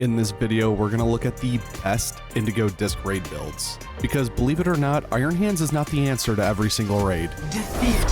In this video, we're going to look at the best Indigo Disc raid builds. Because believe it or not, Iron Hands is not the answer to every single raid. Defeat.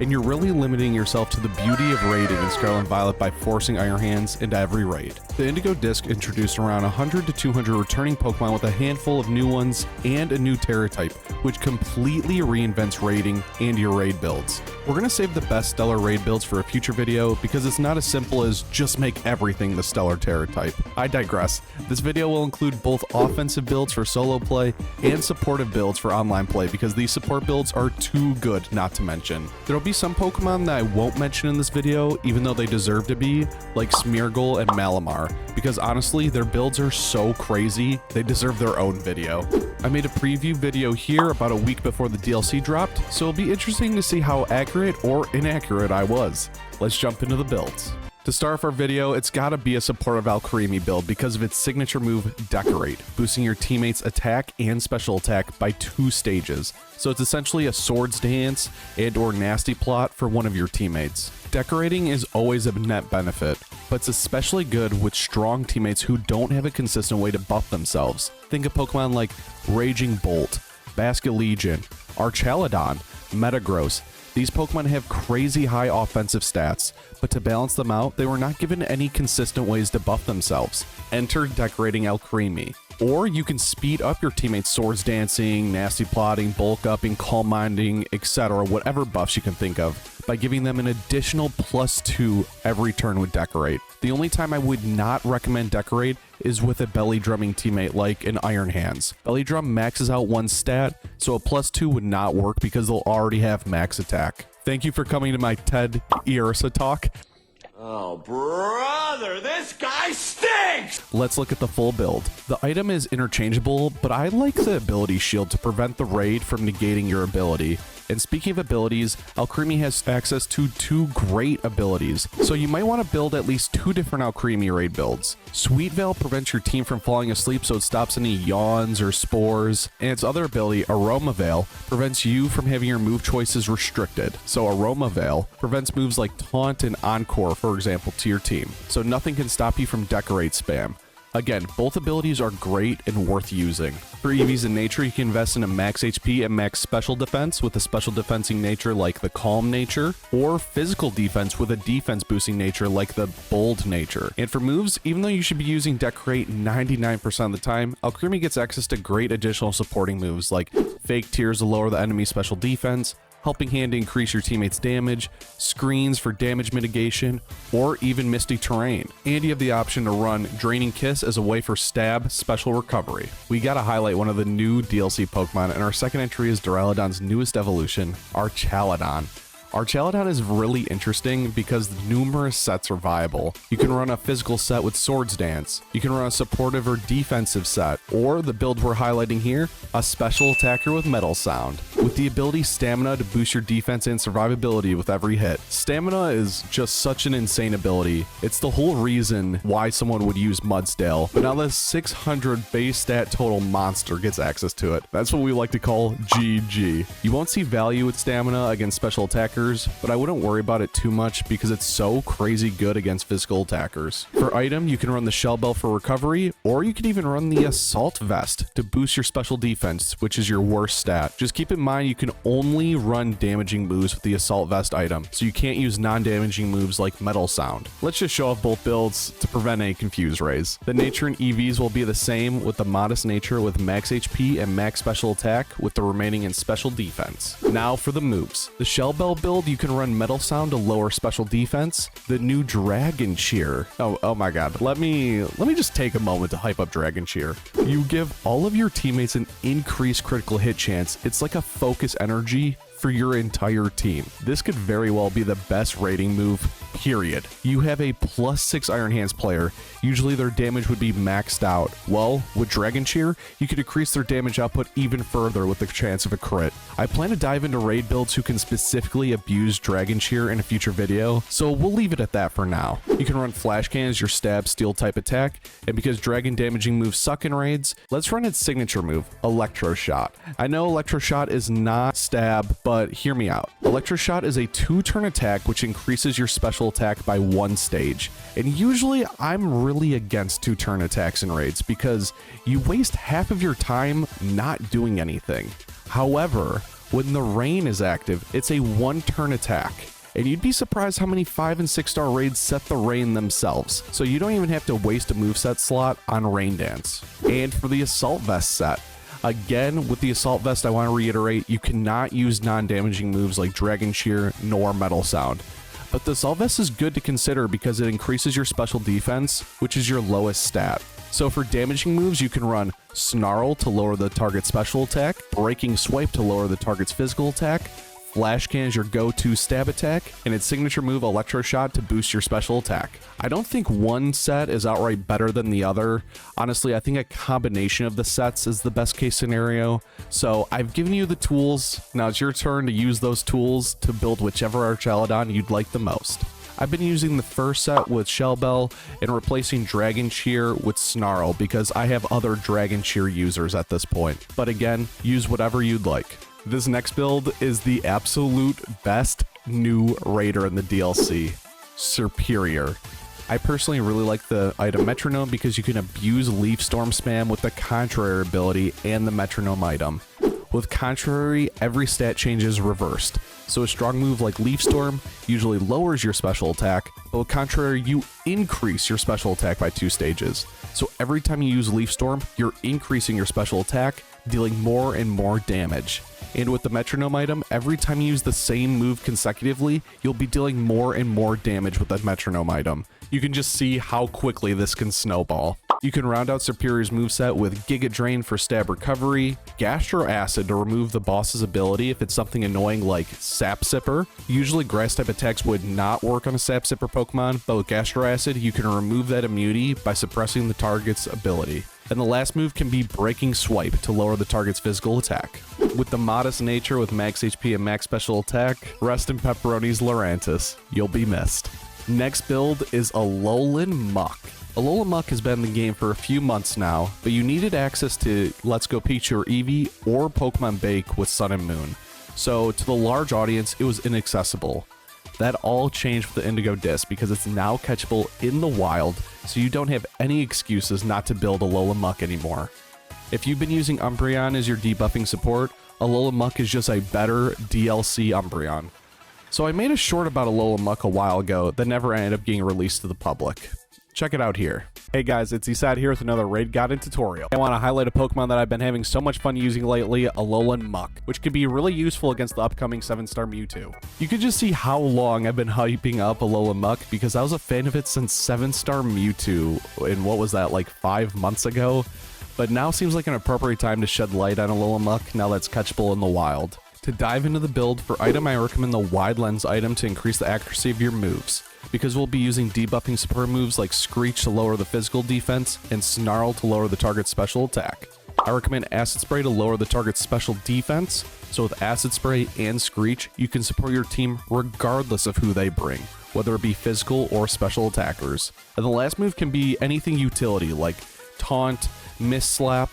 And you're really limiting yourself to the beauty of raiding in Scarlet Violet by forcing Iron Hands into every raid. The Indigo Disc introduced around 100 to 200 returning Pokemon with a handful of new ones and a new Terra type, which completely reinvents raiding and your raid builds. We're going to save the best Stellar raid builds for a future video because it's not as simple as just make everything the Stellar Terra type. I digress. This video will include both offensive builds for solo play and supportive builds for online play because these support builds are too good not to mention. There'll be some Pokemon that I won't mention in this video even though they deserve to be, like Smeargle and Malamar, because honestly their builds are so crazy they deserve their own video. I made a preview video here about a week before the DLC dropped, so it'll be interesting to see how accurate or inaccurate I was. Let's jump into the builds. To start off our video, it's gotta be a supportive Alcremie build because of its signature move, Decorate, boosting your teammates' attack and special attack by 2 stages. So it's essentially a Swords Dance and or Nasty Plot for one of your teammates. Decorating is always a net benefit, but it's especially good with strong teammates who don't have a consistent way to buff themselves. Think of Pokemon like Raging Bolt, Basculegion, Archaludon, Metagross. These Pokemon have crazy high offensive stats, but to balance them out, they were not given any consistent ways to buff themselves. Enter Decorating Alcremie. Or you can speed up your teammates' Swords Dancing, Nasty Plotting, Bulk Upping, Calm Minding, etc., whatever buffs you can think of, by giving them an additional +2 every turn with Decorate. The only time I would not recommend Decorate is with a Belly Drumming teammate like an Iron Hands. Belly Drum maxes out one stat, so a +2 would not work because they'll already have max attack. Thank you for coming to my TED Irsa talk. Oh, brother, this guy stinks! Let's look at the full build. The item is interchangeable, but I like the ability shield to prevent the raid from negating your ability. And speaking of abilities, Alcremie has access to 2 great abilities, so you might want to build at least 2 different Alcremie raid builds. Sweet Veil prevents your team from falling asleep so it stops any yawns or spores, and its other ability, Aroma Veil, prevents you from having your move choices restricted. So Aroma Veil prevents moves like Taunt and Encore, for example, to your team, so nothing can stop you from Decorate spam. Again, both abilities are great and worth using. For EVs in nature, you can invest in a max HP and max special defense with a special defensing nature like the Calm nature, or physical defense with a defense boosting nature like the Bold nature. And for moves, even though you should be using Decorate 99% of the time, Alcremie gets access to great additional supporting moves like Fake Tears to lower the enemy's special defense, Helping Hand to increase your teammates' damage, Screens for damage mitigation, or even Misty Terrain. And you have the option to run Draining Kiss as a way for stab special recovery. We gotta highlight one of the new DLC Pokemon, and our second entry is Duraludon's newest evolution, Archaludon. Archaludon is really interesting because numerous sets are viable. You can run a physical set with Swords Dance, you can run a supportive or defensive set, or the build we're highlighting here, a special attacker with Metal Sound, with the ability Stamina to boost your defense and survivability with every hit. Stamina is just such an insane ability. It's the whole reason why someone would use Mudsdale, but now the 600 base stat total monster gets access to it. That's what we like to call GG. You won't see value with Stamina against special attackers, but I wouldn't worry about it too much because it's so crazy good against physical attackers. For item, you can run the Shell Bell for recovery, or you can even run the Assault Vest to boost your special defense, which is your worst stat. Just keep in mind you can only run damaging moves with the Assault Vest item, so you can't use non-damaging moves like Metal Sound. Let's just show off both builds to prevent any confuse rays. The nature and EVs will be the same, with the Modest nature with max HP and max special attack, with the remaining in special defense. Now for the moves. The Shell Bell build, you can run Metal Sound to lower special defense. The new Dragon Cheer. Oh my god. Let me just take a moment to hype up Dragon Cheer. You give all of your teammates an increased critical hit chance. It's like a focus energy for your entire team. This could very well be the best rating move, period. You have a +6 Iron Hands player. Usually their damage would be maxed out. Well, with Dragon Cheer, you could increase their damage output even further with the chance of a crit. I plan to dive into raid builds who can specifically abuse Dragon Cheer in a future video, so we'll leave it at that for now. You can run Flash Cannon as your stab steel type attack, and because dragon damaging moves suck in raids, let's run its signature move, Electro Shot. I know Electro Shot is not stab, but hear me out. Electro Shot is a 2-turn attack which increases your special attack by 1 stage. And usually I'm really against 2-turn attacks in raids because you waste half of your time not doing anything. However, when the rain is active, it's a 1-turn attack. And you'd be surprised how many 5 and 6-star raids set the rain themselves, so you don't even have to waste a moveset slot on Rain Dance. And for the Assault Vest set, again, with the Assault Vest, I want to reiterate, you cannot use non-damaging moves like Dragon Shear nor Metal Sound. But the Assault Vest is good to consider because it increases your special defense, which is your lowest stat. So for damaging moves, you can run Snarl to lower the target's special attack, Breaking Swipe to lower the target's physical attack, Flash Cannon is your go-to stab attack, and its signature move Electro Shot to boost your special attack. I don't think one set is outright better than the other. Honestly, I think a combination of the sets is the best case scenario. So I've given you the tools. Now it's your turn to use those tools to build whichever Archelodon you'd like the most. I've been using the first set with Shellbell and replacing Dragon Shear with Snarl because I have other Dragon Shear users at this point. But again, use whatever you'd like. This next build is the absolute best new raider in the DLC, Superior. I personally really like the item Metronome because you can abuse Leaf Storm spam with the Contrary ability and the Metronome item. With Contrary, every stat change is reversed, so a strong move like Leaf Storm usually lowers your special attack, but with Contrary, you increase your special attack by 2 stages. So every time you use Leaf Storm, you're increasing your special attack, dealing more and more damage. And with the Metronome item, every time you use the same move consecutively, you'll be dealing more and more damage with that Metronome item. You can just see how quickly this can snowball. You can round out Superior's moveset with Giga Drain for stab recovery, Gastro Acid to remove the boss's ability if it's something annoying like Sap Sipper. Usually grass type attacks would not work on a Sap Sipper Pokemon, but with Gastro Acid, you can remove that immunity by suppressing the target's ability. And the last move can be Breaking Swipe to lower the target's physical attack. With the modest nature with max HP and max special attack, rest in Pepperoni's Lurantis. You'll be missed. Next build is Alolan Muck. Alolan Muck has been in the game for a few months now, but you needed access to Let's Go Pikachu or Eevee or Pokemon Bake with Sun and Moon. So to the large audience, it was inaccessible. That all changed with the Indigo Disc because it's now catchable in the wild, so you don't have any excuses not to build Alolan Muck anymore. If you've been using Umbreon as your debuffing support, Alolan Muck is just a better DLC Umbreon. So I made a short about Alolan Muck a while ago that never ended up getting released to the public. Check it out here. Hey guys, it's Esad here with another Raid Guide tutorial. I want to highlight a Pokemon that I've been having so much fun using lately, Alolan Muck, which could be really useful against the upcoming 7-star Mewtwo. You can just see how long I've been hyping up Alolan Muck because I was a fan of it since 7-star Mewtwo in what was that, like 5 months ago? But now seems like an appropriate time to shed light on Alolan Muck now that's catchable in the wild. To dive into the build, for item I recommend the Wide Lens item to increase the accuracy of your moves, because we'll be using debuffing support moves like Screech to lower the physical defense and Snarl to lower the target's special attack. I recommend Acid Spray to lower the target's special defense, so with Acid Spray and Screech, you can support your team regardless of who they bring, whether it be physical or special attackers. And the last move can be anything utility like Taunt, Mist Slap.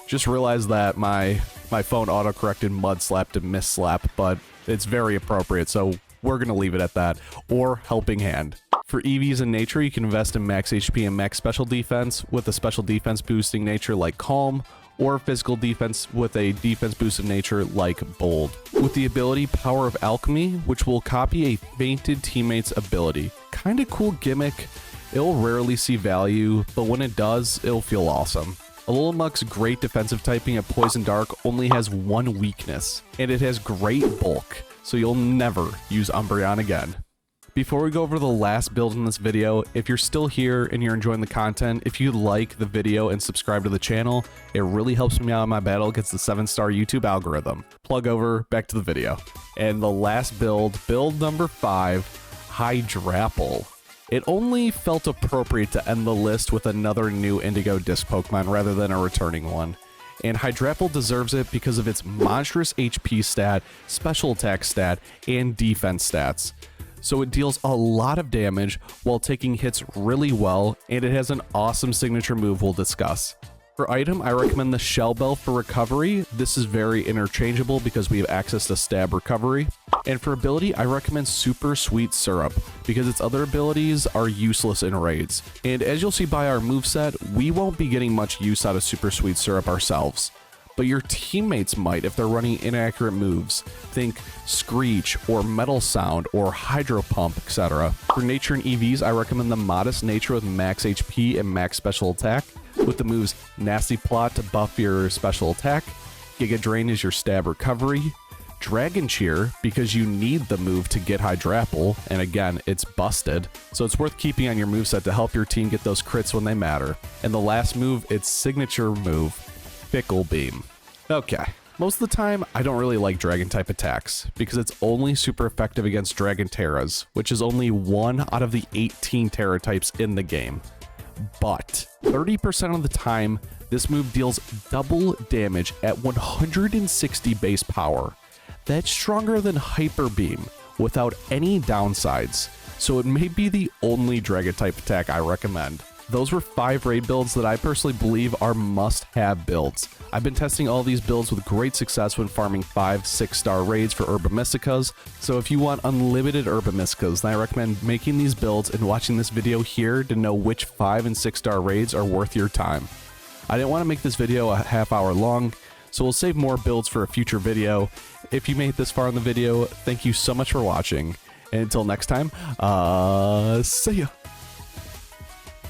Just realized that my phone auto-corrected Mud Slap to Mist Slap, but it's very appropriate, so we're going to leave it at that. Or Helping Hand. For EVs in nature, you can invest in max HP and max special defense with a special defense boosting nature like Calm, or physical defense with a defense boosted nature like Bold. With the ability Power of Alchemy, which will copy a fainted teammate's ability. Kinda cool gimmick. It'll rarely see value, but when it does, it'll feel awesome. Alolan Muck's great defensive typing at Poison Dark only has one weakness, and it has great bulk, so you'll never use Umbreon again. Before we go over the last build in this video, if you're still here and you're enjoying the content, if you like the video and subscribe to the channel, it really helps me out in my battle against the 7-star YouTube algorithm. Plug over, back to the video. And the last build number 5, Hydrapple. It only felt appropriate to end the list with another new Indigo Disc Pokemon rather than a returning one. And Hydrapple deserves it because of its monstrous HP stat, special attack stat, and defense stats. so it deals a lot of damage while taking hits really well, and it has an awesome signature move we'll discuss. For item, I recommend the Shell Bell for recovery. This is very interchangeable because we have access to stab recovery. And for ability, I recommend Super Sweet Syrup because its other abilities are useless in raids. And as you'll see by our moveset, we won't be getting much use out of Super Sweet Syrup ourselves, but your teammates might if they're running inaccurate moves. Think Screech or Metal Sound or Hydro Pump, etc. For nature and EVs, I recommend the Modest Nature with max HP and max special attack, with the moves Nasty Plot to buff your special attack, Giga Drain is your stab recovery, Dragon Cheer because you need the move to get Hydrapple, and again, it's busted, so it's worth keeping on your moveset to help your team get those crits when they matter. And the last move, its signature move, Fickle Beam. Okay, most of the time, I don't really like Dragon type attacks because it's only super effective against Dragon Terras, which is only one out of the 18 Terra types in the game. But 30% of the time, this move deals double damage at 160 base power. That's stronger than Hyper Beam without any downsides, so it may be the only Dragon type attack I recommend. Those were 5 raid builds that I personally believe are must-have builds. I've been testing all these builds with great success when farming 5-6 star raids for Herba Mysticas, so if you want unlimited Herba Mysticas, then I recommend making these builds and watching this video here to know which 5 and 6 star raids are worth your time. I didn't want to make this video a half hour long, so we'll save more builds for a future video. If you made it this far in the video, thank you so much for watching, and until next time, see ya!